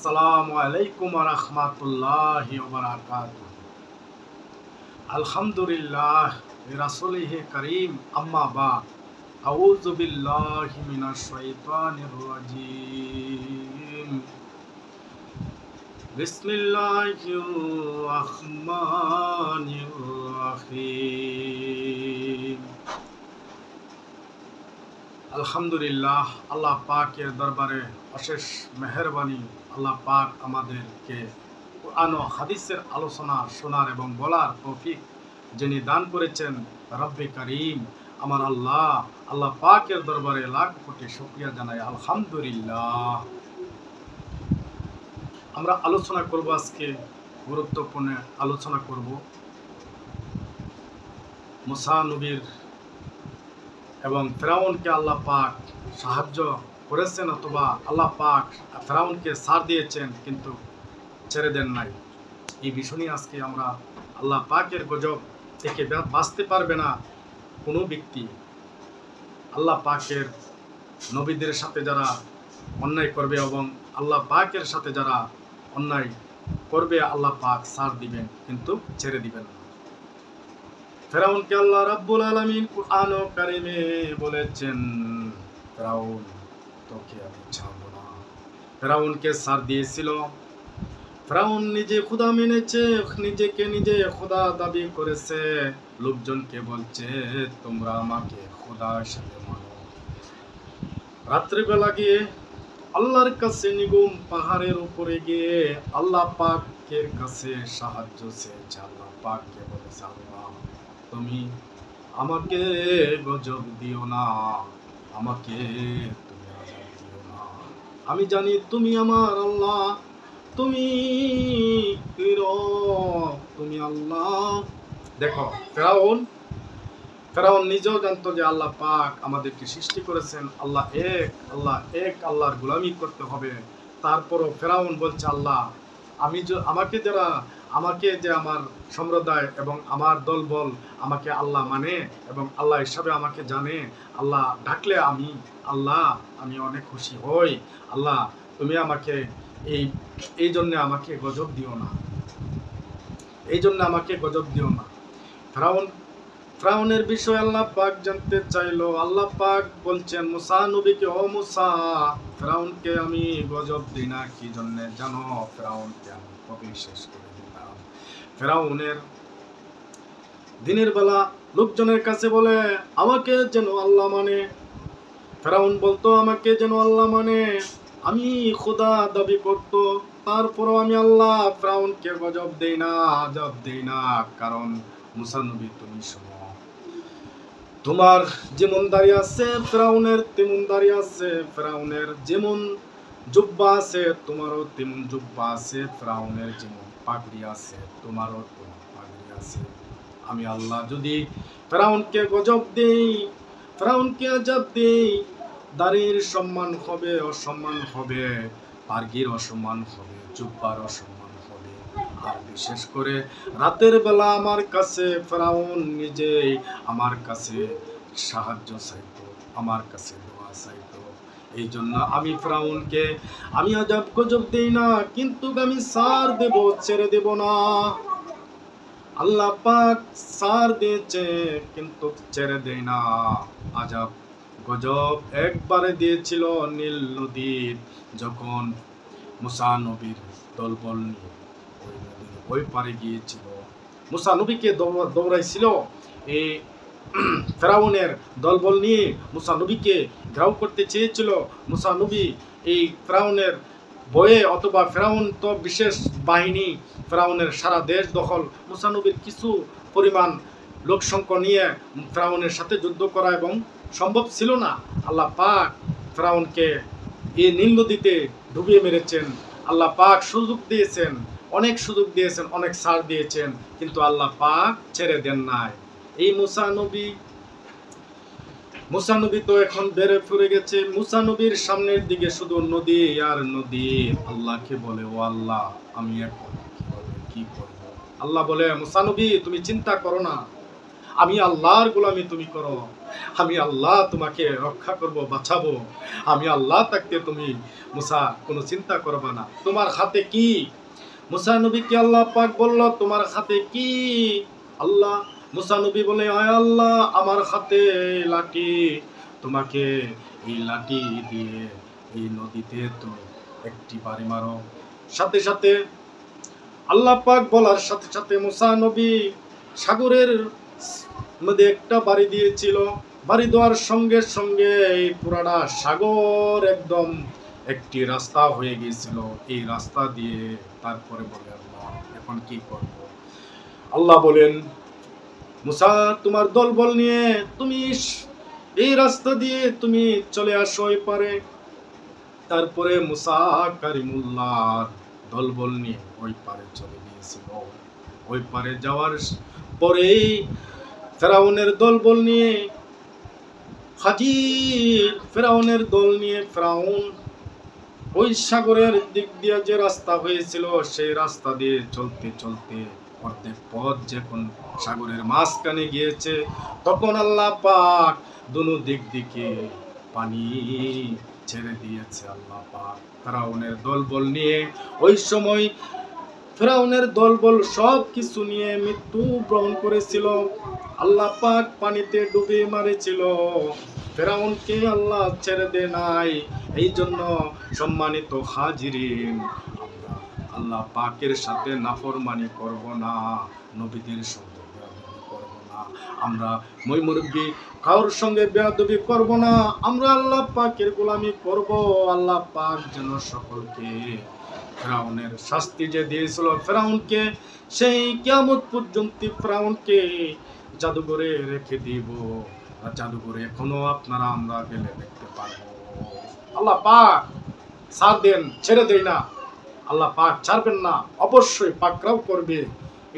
আসসালামু আলাইকুম ওয়া রাহমাতুল্লাহি ওয়া বারাকাতুহু। আলহামদুলিল্লাহ বিরাসূলিহি কারীম, আম্মা বা'দ। আউযু বিল্লাহি মিনাশ শাইতানির রাজীম। বিসমিল্লাহির রাহমানির রাহিম। আলহামদুলিল্লাহ, আল্লাহ পাকের দরবারে অশেষ মেহেরবানি। আল্লাহ পাক আমাদেরকে কুরআন ও হাদিসের আলোচনা শোনার এবং বলার তৌফিক যিনি দান করেছেন, রব্বে কারীম আমার আল্লাহ পাকের দরবারে লাখ কোটি শুকরিয়া জানাই। আলহামদুলিল্লাহ। আমরা আলোচনা করব, আজকে গুরুত্বপূর্ণ আলোচনা করব মুসা নবীর এবং ফেরাউনকে আল্লাহ পাক সাহায্য করেছেন, অথবা আল্লাহ পাক ফেরাউনকে ছাড় দিয়েছেন কিন্তু ছেড়ে দেন নাই। এই বিষয় নিয়ে আজকে আমরা আল্লাহ পাকের গজব থেকে বাঁচতে পারবে না কোনো ব্যক্তি। আল্লাহ পাকের নবীদের সাথে যারা অন্যায় করবে এবং আল্লাহ পাকের সাথে যারা অন্যায় করবে, আল্লাহ পাক ছাড় দিবেন কিন্তু ছেড়ে দিবেন না। ফেরাউনকে আল্লাহ রাব্বুল আলামিন কুরআন ও কারিমে বলেছেন, ফেরাউন তোকে আমি ছাড়বো না। ফেরাউনকে ছাড় দিয়েছিল। ফেরাউন নিজে খোদা মেনেছে, নিজেকে নিজে খোদা দাবি করেছে, লোকজনকে বলছে তোমরা আমাকে খোদা হিসেবে মানো। রাত্রিবেলা গিয়ে আল্লাহর কাছে নিগুম পাহাড়ের উপরে গিয়ে আল্লাহ পাকের কাছে সাহায্য চেয়েছে। আল্লাহ পাককে বলেছে, আল্লাহ তুমি আমাকে গজব দিও না, আমাকে তুমি আযাব দিও না। আমি জানি তুমি আমার আল্লাহ, তুমি তুমি আল্লাহ। দেখো, ফেরাউন নিজেও জানতো যে আল্লাহ পাক আমাদেরকে সৃষ্টি করেছেন, আল্লাহ এক আল্লাহর গোলামি করতে হবে। তারপরও ফেরাউন বলছে, আল্লাহ আমাকে যে আমার সম্প্রদায় এবং আমার দলবল আমাকে আল্লাহ মানে এবং আল্লাহ হিসাবে আমাকে জানে, আল্লাহ ডাকলে আমি অনেক খুশি হই। আল্লাহ তুমি আমাকে এই জন্য আমাকে গজব দিও না, ফেরাউনের বিষয়ে আল্লাহ পাক জানতে চাইলো। আল্লাহ পাক বলছেন মুসা নবীকে, ও মুসা, ফেরাউনকে আমি গজব দিই না কি জন্য জানো? ফেরাউনকে আমি কবে শেষ করে দিলাম। ফেরাউনের দিনের বেলা লোকজনের কাছে বলে আমাকে যেন আল্লাহ মানে। ফেরাউন বলতো আমাকে যেন আল্লাহ মানে, আমি খোদা দাবি করতো। তারপরও আমি আল্লাহ ফেরাউনকে গজব দেই না, আযাব দেই না। কারণ মুসা নবী, তুমি শোনো, তোমার যেমন দাড়ি আছে ফেরাউনের তেমন দাড়ি আছে, ফেরাউনের যেমন জুব্বা আছে তোমারও তেমন জুব্বা আছে, ফেরাউনের যেমন পাগড়ি আছে তোমারও তেমন পাগড়ি আছে। আমি আল্লাহ যদি ফেরাউনকে গজব দেই, ফেরাউনকে আযাব দেই, দাড়ির সম্মান হবে, অসম্মান হবে, পাগড়ির অসম্মান হবে, জুব্বার অসম্মান হবে। আর বিশেষ করে রাতের বেলা আমার কাছে ফেরাউন নিজেই আমার কাছে সাহায্য চাইতো, আমার কাছে দোয়া চাইতো। এই জন্য আমি ফেরাউনকে আমি আযাব গজব দেই না, কিন্তু আমি ছাড় দেব, ছেড়ে দেব না। আল্লাহ পাক ছাড় দিয়েছে কিন্তু ছেড়ে দেয় না। আযাব গজব একবারে দিয়েছিল নীল নদীর, যখন মুসা নবীর দলবল নিয়ে ওই নদীর ওই পারে গিয়েছিল। মুসা নবীকে দৌড়াইছিল এই ফেরাউনের দলবল নিয়ে, মুসা নবীকে ঘেরাও করতে চেয়েছিল। মুসা নবী এই ফেরাউনের ভয়ে, অথবা ফেরাউন তো বিশেষ বাহিনী, ফেরাউনের সারা দেশ দখল। মুসা নবীর কিছু পরিমাণ লোকসংখ্যা নিয়ে ফেরাউনের সাথে যুদ্ধ করা এবং সম্ভব ছিল না। আল্লাহ পাক ফেরাউনকে এই নীল নদীতে ডুবিয়ে মেরেছেন। আল্লাহ পাক সুযোগ দিয়েছেন, অনেক সুযোগ দিয়েছেন, অনেক ছাড় দিয়েছেন, কিন্তু আল্লাহ পাক ছেড়ে দেন নাই। এই মুসা নবী তো এখন বেড়ে ফুরে গেছে। মুসা নবীর সামনের দিকে শুধু নদী আর নদী। আল্লাহকে বলে, ও আল্লাহ, আমি এখন কি করব? আল্লাহ বলে, মুসা নবী তুমি চিন্তা করো না, আমি আল্লাহর গোলামি তুমি করো, আমি আল্লাহ তোমাকে রক্ষা করব, বাঁচাবো, আমি আল্লাহ থাকতে তুমি মুসা কোনো চিন্তা করবে না। তোমার হাতে কি? মুসা নবীকে আল্লাহ পাক বলল তোমার হাতে কি? আল্লাহ মুসা নবী বলে আয় আল্লাহ আমার হাতে লাঠি, তোমাকে এই লাঠি দিয়ে এই নদীতে তুমি একটি বাড়ি মারো। সাথে সাথে আল্লাহ পাক বলার সাথে সাথে মুসা নবী সাগরের মধ্যে একটা বাড়ি দিয়েছিল। বাড়ি দেওয়ার সঙ্গে সঙ্গে এই পুরাটা সাগর একদম একটি রাস্তা হয়ে গিয়েছিল। এই রাস্তা দিয়ে তারপরে বলে আল্লাহ এখন কি করব? আল্লাহ বলেন মুসা তোমার দলবল নিয়ে তুমি এই রাস্তা দিয়ে তুমি চলে আসো এই পারে। তারপরে মুসা কারিমুল্লাহর দলবল নিয়ে ওই পারে চলে গিয়েছিল। ওই পারে যাওয়ার পরেই ফেরাউনের দলবল নিয়ে হাজির, ফেরাউনের দল নিয়ে ফেরাউন ওই সাগরের দিক দিয়ে যে রাস্তা হয়েছিল সেই রাস্তা দিয়ে চলতে চলতে অর্ধেক পথ যখন সাগরের মাঝখানে গিয়েছে তখন আল্লাহ পাক দুনো দিক দিকে পানি ছেড়ে দিয়েছে। আল্লাহ পাক ফেরাউনের দলবল নিয়ে ওই সময় ফেরাউনের দলবল সব কিছু নিয়ে মৃত্যু বরণ করেছিল। আল্লাহ পাক পানিতে ডুবে মারেছিল, ফেরাউনকে আল্লাহ ছেড়ে দে নাই। এই জন্য সম্মানিত হাজিরিন, আমরা আল্লাহ পাকের সাথে নাফরমানি করব না, নবীদের সঙ্গে বেয়াদবি করব না, আমরা মই মুরব্বি কারোর সঙ্গে বেয়াদবি করব না, আমরা আল্লাহ পাকের গোলামি করব। আল্লাহ পাক যেন সকলকে ফেরাউনের শাস্তি যে দিয়েছিল ফেরাউনকে, সেই কিয়ামত পর্যন্ত ফেরাউনকে জাদুঘরে রেখে দিব। জাদুঘরে এখনো আপনারা আমরা গেলে দেখতে পারবো। আল্লাহ পাক ছাড় দেন, ছেড়ে দেয় না, আল্লাহ পাক ছাড়বেন না, অবশ্যই পাকড়াও করবে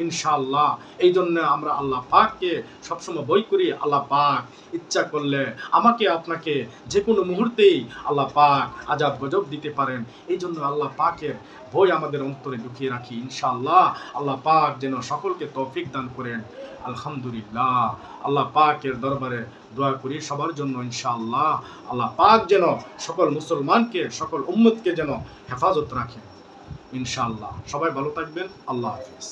ইনশাআল্লাহ। এই জন্য আমরা আল্লাহ পাককে সবসময় বই করি। আল্লাহ পাক ইচ্ছা করলে আমাকে আপনাকে যে কোনো মুহূর্তেই আল্লাহ পাক আজাব গজব দিতে পারেন। এই জন্য আল্লাহ পাকের ভয় আমাদের অন্তরে ঢুকিয়ে রাখি ইনশাআল্লাহ। আল্লাহ পাক যেন সকলকে তৌফিক দান করেন। আলহামদুলিল্লাহ, আল্লাহ পাকের দরবারে দোয়া করি সবার জন্য ইনশাআল্লাহ। আল্লাহ পাক যেন সকল মুসলমানকে, সকল উম্মতকে যেন হেফাজত রাখেন ইনশাআল্লাহ। সবাই ভালো থাকবেন। আল্লাহ হাফেজ।